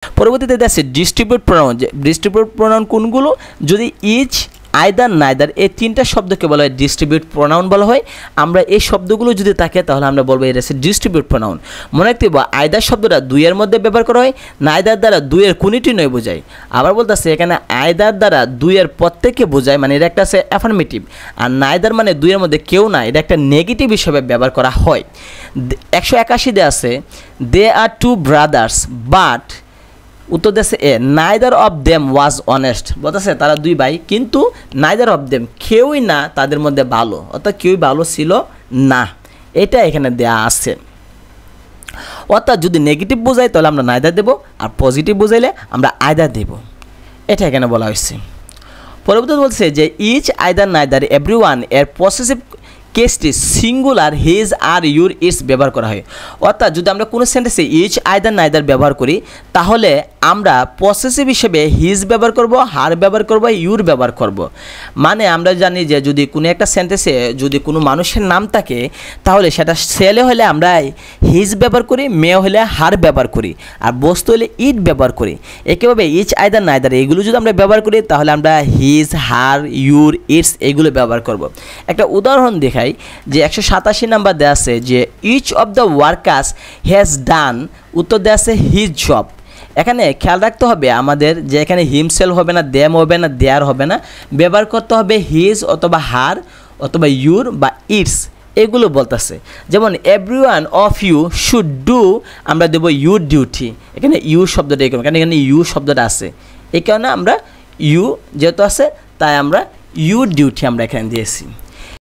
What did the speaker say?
পরবর্তীতে আছে distribute pronoun. যে ডিস্ট্রিবিউট প্রোনাউন কোনগুলো? যদি ইচ, আইদার, নাইদার এই তিনটা শব্দকে বলা হয় ডিস্ট্রিবিউট প্রোনাউন বলা হয়। আমরা এই শব্দগুলো যদি থাকে তাহলে আমরা বলবো এটা হচ্ছে ডিস্ট্রিবিউট প্রোনাউন। মনে রাখতে হবে আইদার শব্দটা দুইয়ের মধ্যে ব্যবহার করা হয়, নাইদার দ্বারা দুইয়ের কোনটি নয় বোঝায়। আবার বলতেছে এখানে আইদার দ্বারা দুইয়ের প্রত্যেককে বোঝায়, মানে এটা একটা আছে অ্যাফার্মেটিভ। আর নাইদার মানে দুইয়ের মধ্যে কেউ না, এটা একটা নেগেটিভ হিসেবে ব্যবহার করা হয়। 181 আছে they are two brothers but, উত্তর দিয়েছে এ, neither of them was honest. বলতেছে তারা দুই ভাই কিন্তু নাইদার অফ দেম কেউই না তাদের মধ্যে ভালো, অর্থাৎ কেউই ভালো ছিল না, এটা এখানে দেয়া আছে। অর্থাৎ যদি নেগেটিভ বোঝাই তাহলে আমরা নাইদার দেব, আর পজিটিভ বোঝাইলে আমরা আইদার দেব, এটা এখানে বলা হয়েছে। পরবর্তী বলছে যে ইচ, আইদার, নাইদার, এভরিওয়ান এর পসেসিভ কেসটি সিঙ্গুলার হিজ আর ইউর ইটস ব্যবহার করা হয়। অর্থাৎ যদি আমরা কোনো সেন্টেন্সে ইচ, আইদার, নাইদার ব্যবহার করি তাহলে আমরা পসেসিভ হিসেবে হিজ ব্যবহার করব, হার ব্যবহার করব, ইউর ব্যবহার করব। মানে আমরা জানি যে যদি কোনো একটা সেন্টেন্সে যদি কোনো মানুষের নাম থাকে তাহলে সেটা ছেলে হলে আমরা হিজ ব্যবহার করি, মেয়ে হলে হার ব্যবহার করি, আর বস্তু হলে ইট ব্যবহার করি। একইভাবে ইচ, আইদার, নাইদার এগুলো যদি আমরা ব্যবহার করি তাহলে আমরা হিজ, হার, ইউর, ইটস এগুলো ব্যবহার করব। একটা উদাহরণ দেখাই যে 187 নাম্বার দেওয়া আছে যে each of the workers has done, উত্তর দেওয়া আছে হিজ জব। এখানে খেয়াল রাখতে হবে আমাদের যে এখানে হিমসেল হবে না, দেম হবে না, দেয়ার হবে না, ব্যবহার করতে হবে হিজ অথবা হার অথবা ইউর বা ইটস, এগুলো বলতেছে। যেমন everyone of you should do, আমরা দেবো ইউর ডিউটি। এখানে ইউ শব্দটা এরকম, কারণ এখানে ইউ শব্দটা আছে, এই কারণে আমরা ইউ যেহেতু আছে তাই আমরা ইউর ডিউটি আমরা এখানে দিয়েছি।